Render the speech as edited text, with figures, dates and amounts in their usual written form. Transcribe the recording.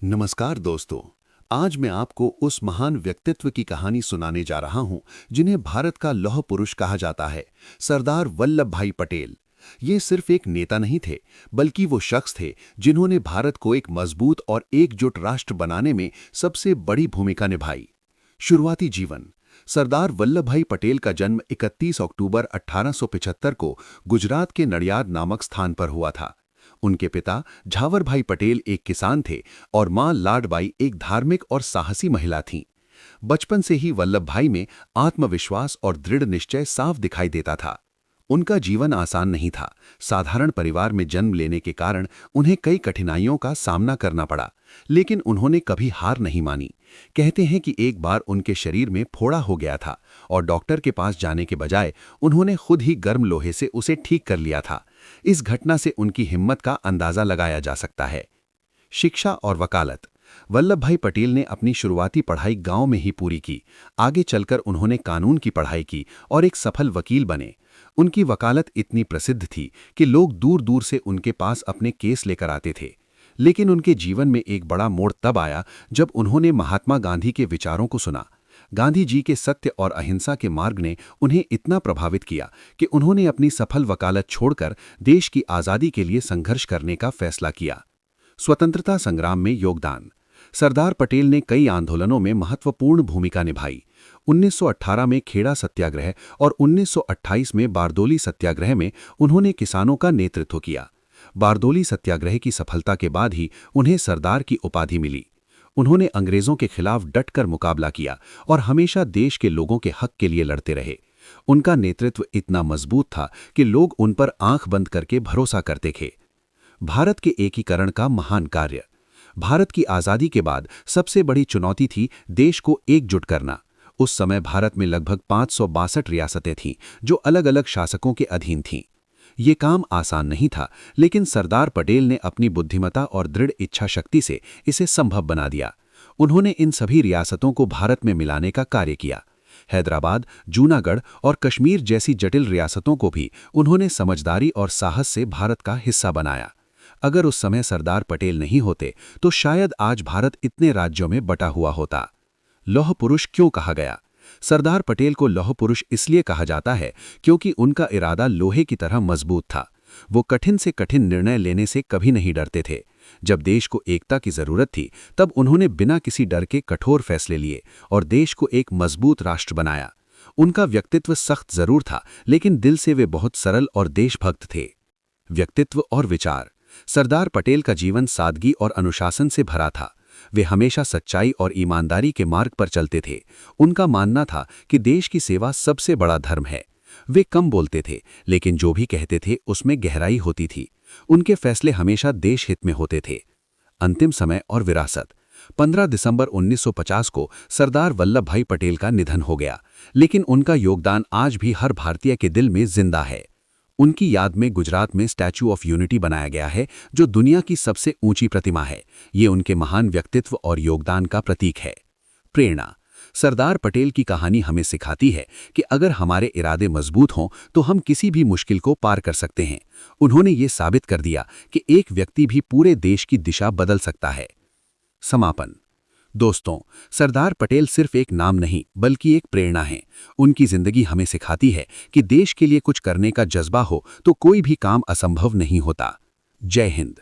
नमस्कार दोस्तों। आज मैं आपको उस महान व्यक्तित्व की कहानी सुनाने जा रहा हूं जिन्हें भारत का लौह पुरुष कहा जाता है, सरदार वल्लभ भाई पटेल। ये सिर्फ एक नेता नहीं थे, बल्कि वो शख्स थे जिन्होंने भारत को एक मजबूत और एकजुट राष्ट्र बनाने में सबसे बड़ी भूमिका निभाई। शुरुआती जीवन। सरदार वल्लभ भाई पटेल का जन्म 31 अक्टूबर 1875 को गुजरात के नडियाद नामक स्थान पर हुआ था। उनके पिता झावर भाई पटेल एक किसान थे और मां लाडबाई एक धार्मिक और साहसी महिला थीं। बचपन से ही वल्लभ भाई में आत्मविश्वास और दृढ़ निश्चय साफ दिखाई देता था। उनका जीवन आसान नहीं था। साधारण परिवार में जन्म लेने के कारण उन्हें कई कठिनाइयों का सामना करना पड़ा, लेकिन उन्होंने कभी हार नहीं मानी। कहते हैं कि एक बार उनके शरीर में फोड़ा हो गया था और डॉक्टर के पास जाने के बजाय उन्होंने खुद ही गर्म लोहे से उसे ठीक कर लिया था। इस घटना से उनकी हिम्मत का अंदाजा लगाया जा सकता है। शिक्षा और वकालत। वल्लभ भाई पटेल ने अपनी शुरुआती पढ़ाई गांव में ही पूरी की। आगे चलकर उन्होंने कानून की पढ़ाई की और एक सफल वकील बने। उनकी वकालत इतनी प्रसिद्ध थी कि लोग दूर दूर से उनके पास अपने केस लेकर आते थे। लेकिन उनके जीवन में एक बड़ा मोड़ तब आया जब उन्होंने महात्मा गांधी के विचारों को सुना। गांधी जी के सत्य और अहिंसा के मार्ग ने उन्हें इतना प्रभावित किया कि उन्होंने अपनी सफल वकालत छोड़कर देश की आज़ादी के लिए संघर्ष करने का फैसला किया। स्वतंत्रता संग्राम में योगदान। सरदार पटेल ने कई आंदोलनों में महत्वपूर्ण भूमिका निभाई। 1918 में खेड़ा सत्याग्रह और 1928 में बारदोली सत्याग्रह में उन्होंने किसानों का नेतृत्व किया। बारदोली सत्याग्रह की सफलता के बाद ही उन्हें सरदार की उपाधि मिली। उन्होंने अंग्रेजों के खिलाफ डटकर मुकाबला किया और हमेशा देश के लोगों के हक के लिए लड़ते रहे। उनका नेतृत्व इतना मजबूत था कि लोग उन पर आंख बंद करके भरोसा करते थे। भारत के एकीकरण का महान कार्य। भारत की आज़ादी के बाद सबसे बड़ी चुनौती थी देश को एकजुट करना। उस समय भारत में लगभग 562 रियासतें थीं जो अलग अलग शासकों के अधीन थीं। ये काम आसान नहीं था, लेकिन सरदार पटेल ने अपनी बुद्धिमत्ता और दृढ़ इच्छा शक्ति से इसे संभव बना दिया। उन्होंने इन सभी रियासतों को भारत में मिलाने का कार्य किया। हैदराबाद, जूनागढ़ और कश्मीर जैसी जटिल रियासतों को भी उन्होंने समझदारी और साहस से भारत का हिस्सा बनाया। अगर उस समय सरदार पटेल नहीं होते तो शायद आज भारत इतने राज्यों में बटा हुआ होता। लौह पुरुष क्यों कहा गया? सरदार पटेल को लौह पुरुष इसलिए कहा जाता है क्योंकि उनका इरादा लोहे की तरह मजबूत था। वो कठिन से कठिन निर्णय लेने से कभी नहीं डरते थे। जब देश को एकता की जरूरत थी तब उन्होंने बिना किसी डर के कठोर फैसले लिए और देश को एक मजबूत राष्ट्र बनाया। उनका व्यक्तित्व सख्त जरूर था, लेकिन दिल से वे बहुत सरल और देशभक्त थे। व्यक्तित्व और विचार। सरदार पटेल का जीवन सादगी और अनुशासन से भरा था। वे हमेशा सच्चाई और ईमानदारी के मार्ग पर चलते थे। उनका मानना था कि देश की सेवा सबसे बड़ा धर्म है। वे कम बोलते थे, लेकिन जो भी कहते थे उसमें गहराई होती थी। उनके फैसले हमेशा देश हित में होते थे। अंतिम समय और विरासत। 15 दिसंबर 1950 को सरदार वल्लभ भाई पटेल का निधन हो गया, लेकिन उनका योगदान आज भी हर भारतीय के दिल में जिंदा है। उनकी याद में गुजरात में स्टैच्यू ऑफ यूनिटी बनाया गया है, जो दुनिया की सबसे ऊंची प्रतिमा है। ये उनके महान व्यक्तित्व और योगदान का प्रतीक है। प्रेरणा। सरदार पटेल की कहानी हमें सिखाती है कि अगर हमारे इरादे मजबूत हों तो हम किसी भी मुश्किल को पार कर सकते हैं। उन्होंने ये साबित कर दिया कि एक व्यक्ति भी पूरे देश की दिशा बदल सकता है। समापन। दोस्तों, सरदार पटेल सिर्फ एक नाम नहीं बल्कि एक प्रेरणा है। उनकी जिंदगी हमें सिखाती है कि देश के लिए कुछ करने का जज्बा हो तो कोई भी काम असंभव नहीं होता। जय हिंद।